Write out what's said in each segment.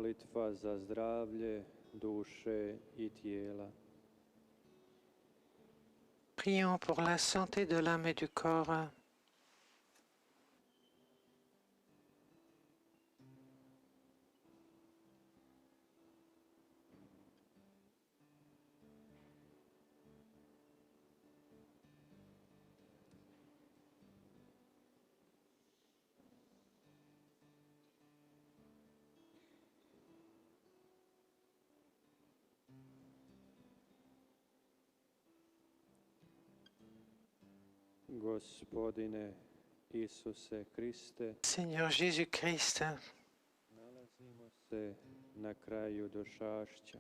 Molitva za zdravlje duše i tijela. Prions pour la santé de l'âme et du corps. Gospodine Isuse Kriste, Seigneur Jésus-Christ, nalazimo se na kraju došašća.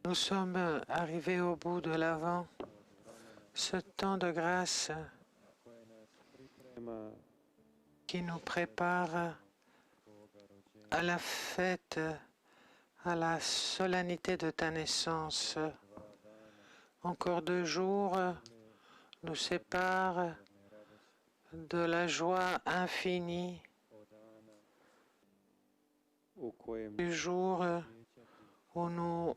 nous sommes arrivés au bout de l'Avent, ce temps de grâce Koje nas priprema qui nous prépare Boga rođenja. à la fête, à la solennité de ta naissance. Encore 2 jours nous séparent de la joie infinie O dana u kojem du jour sjećati où nous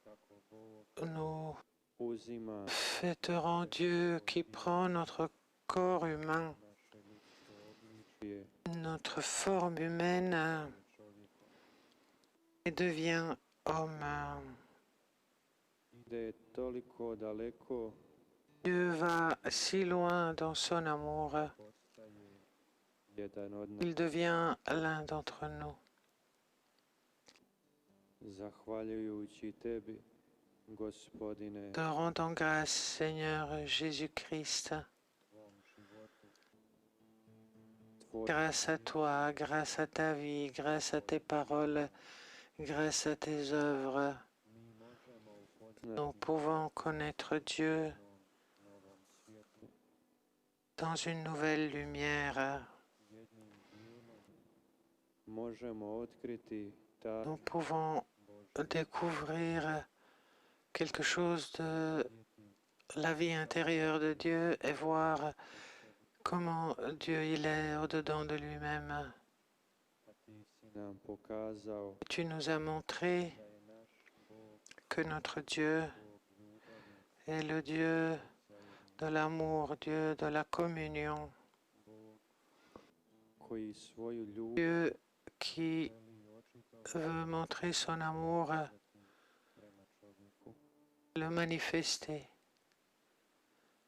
kako Bog nous uzima fêterons Dieu qui prend notre corps humain, naše ljudsko obličje notre forme humaine čovjeka. et devient homme. Ide toliko daleko, Dieu va si loin dans son amour, postaje jedan od nas. il devient l'un d'entre nous. Zahvaljujući tebi, Gospodine, Te rendons grâce, Seigneur Jésus-Christ, tvom životu, tvoj grâce à toi, grâce à ta vie, grâce à tes paroles, grâce à tes œuvres. mi možemo upoznati Nous pouvons connaître Dieu novom svijetu, dans une nouvelle lumière. jednim dilom. Možemo otkriti ta Nous pouvons Božja découvrir quelque chose de la vie intérieure de Dieu et voir comment Dieu il est au-dedans de lui-même. a ti si nam pokazao Tu nous as montré da je naš Bog, que notre Dieu Bog ljubavi, est le Dieu zajedno de l'amour, Dieu de la communion, Bog koji svoju ljubav Dieu qui želi očitovati veut montrer son amour, prema čovjeku, le manifester,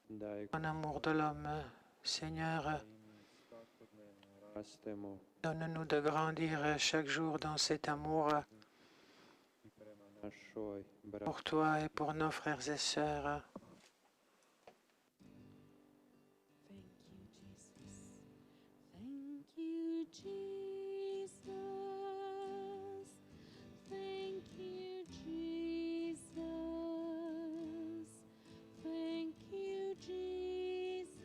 da je son amour de l'homme. Seigneur, i mi svakodnevno rastemo donne-nous de grandir chaque jour dans cet amour i prema našoj braći. pour toi et pour nos frères et sœurs. Thank you, Jesus. Thank you, Jesus. Thank you, Jesus. Thank you, Jesus.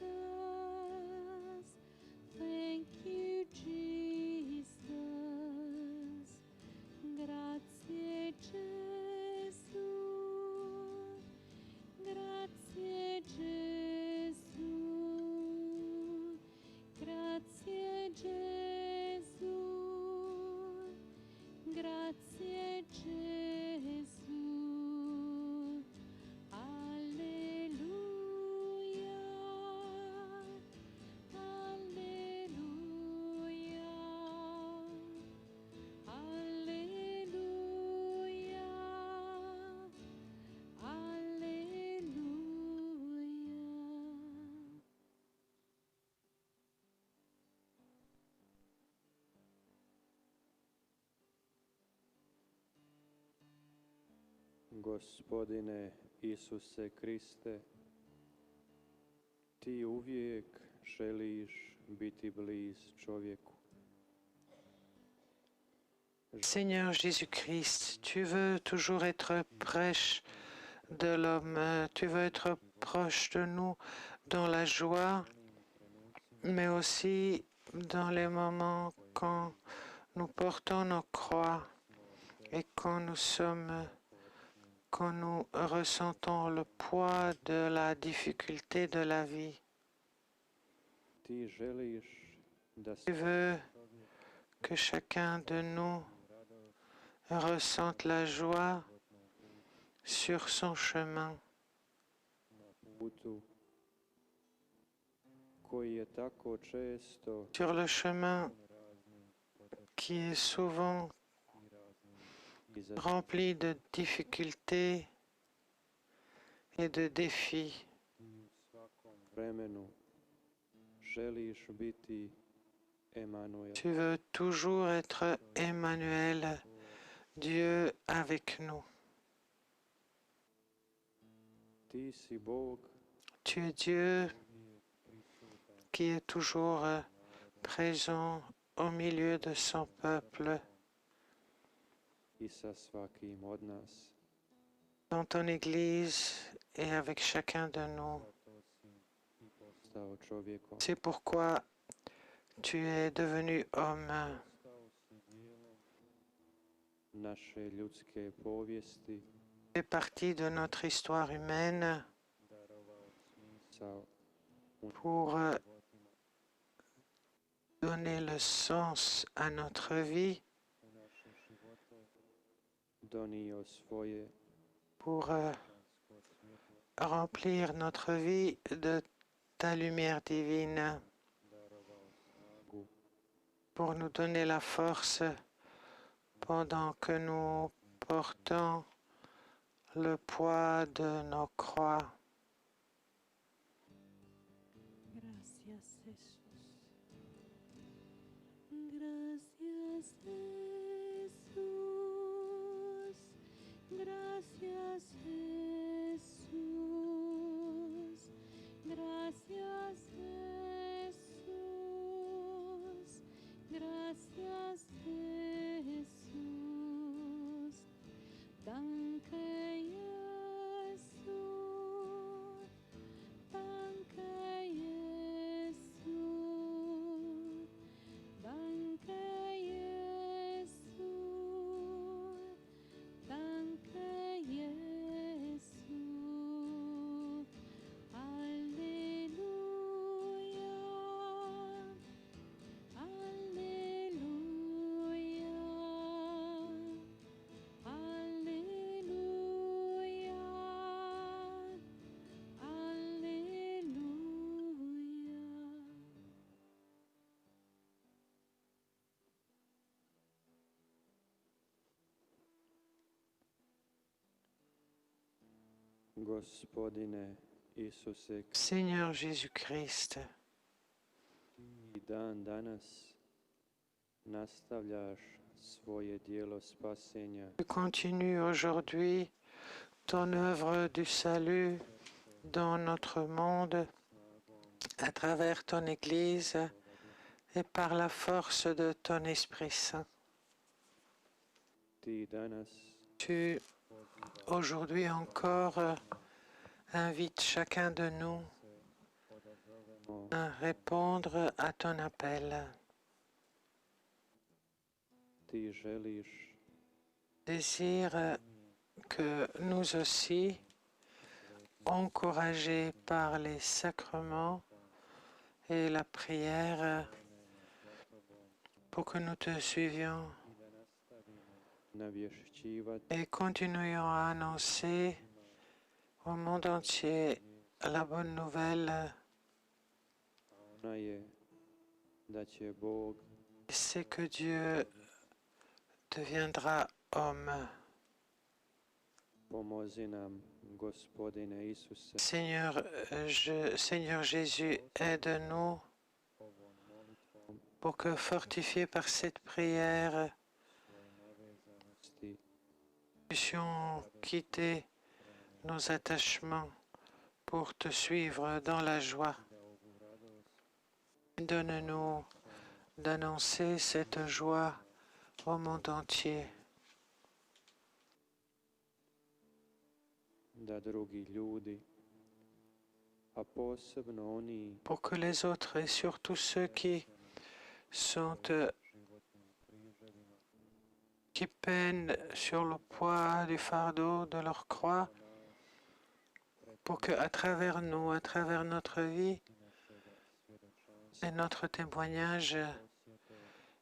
Thank you, Jesus. Grazie, Gesù. Grazie, Gesù. Grazie, Gesù. Grazie, Gesù. Alleluia. Alleluia. Alleluia. Alleluia. Gospodine Isuse Kriste, ti uvijek želiš biti bliz čovjeku. Seigneur Jésus-Christ, tu veux toujours être proche de l'homme, tu veux être proche de nous dans la joie, mais aussi dans les moments quand nous portons nos croix et quand nous ressentons le poids de la difficulté de la vie. Ti želiš da Tu veux que chacun de nous ressente la joie sur son chemin, putu koji je tako često sur le chemin qui est souvent izazov rempli de difficultés et de défis. u svakom vremenu želiš biti Emanuel. Tu veux toujours être Emmanuel, Dieu avec nous. Ti si Bog Tu es Dieu qui est toujours présent au milieu de son peuple, i sa svakim od nas. dans ton Église et avec chacun de nous. Zato si i postao čovjekom. C'est pourquoi tu es devenu homme. Postao si dijelom naše ljudske povijesti, Tu fais partie de notre histoire humaine darovao smisao pour životima, donner le sens à notre vie, u naše živote, donio svoje pour božansko svjetlo, remplir notre vie de ta lumière divine, darovao snagu, pour nous donner la force pendant que nous portons le poids de nos croix. Gracias, Jesús. Gracias, Jesús. Gracias, Jesús. Gracias, Jesús. Gracias, Jesús. Danke, Jesus. Danke, Jesus. Danke, Jesus. Danke, Jesus. Alleluia. Alleluia. Alleluia. Alleluia. Gospodine Isuse, Seigneur Jésus-Christ, i dan danas nastavljaš svoje dijelo spasenja tu continues aujourd'hui ton œuvre du salut dans notre monde à travers ton Église et par la force de ton Esprit Saint. ti danas Tu aujourd'hui encore invites chacun de nous odazovemo à répondre à ton appel. ti želiš Désire que nous aussi, encouragés par les sacrements et la prière, pour que nous te suivions i da nastavimo navješćivati et continuions à annoncer au monde entier la bonne nouvelle, ona je da će Bog c'est que Dieu deviendra homme. pomozi nam, Gospodine Isuse, Seigneur, Seigneur Jésus, aide-nous ovom molitvom pour que, fortifiés par cette prière, svoje navezanosti puissions quitter nos attachements pour te suivre dans la joie. da ovu radost Donne-nous d'annoncer cette joie au monde entier, da drugi ljudi, a posebno oni pour que les autres et surtout ceux qui sont životnim križevima qui peinent sur le poids du fardeau de leur croix, pour que à travers nous, à travers notre vie et notre témoignage,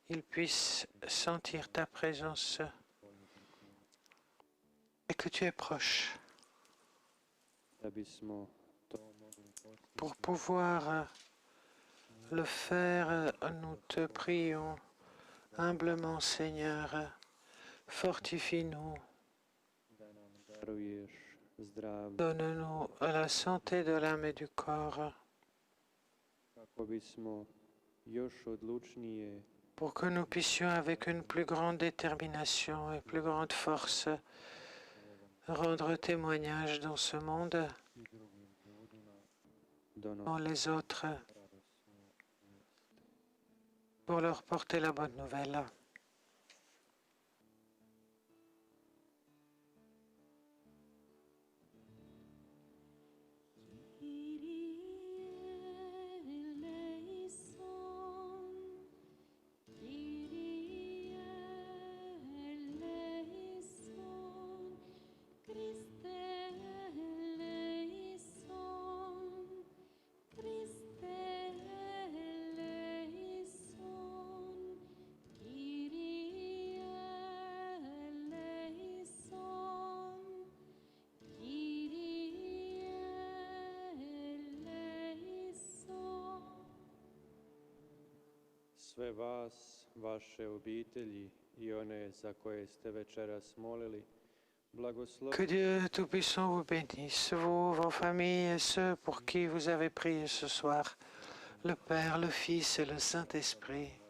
ils puissent sentir ta présence, que tu es proche. da bismo to mogli postići. Pour pouvoir le faire, nous te prions humblement, Seigneur. Fortifie-nous, Da nam daruješ zdravlje donne-nous la santé de l'âme et du corps, kako bismo još odlučnije pour que nous puissions, avec une plus grande détermination et plus grande force, rendre témoignage dans ce monde, i drugim ljudima donositi dans les autres, radosnu vijest. pour leur porter la bonne nouvelle. Sve vas, vaše obitelji i one za koje ste večeras molili, Que blagoslovi Dieu Tout-Puissant vous bénisse, vous, vos familles et ceux pour qui vous avez prié ce soir, le Père, le Fils et le Saint-Esprit.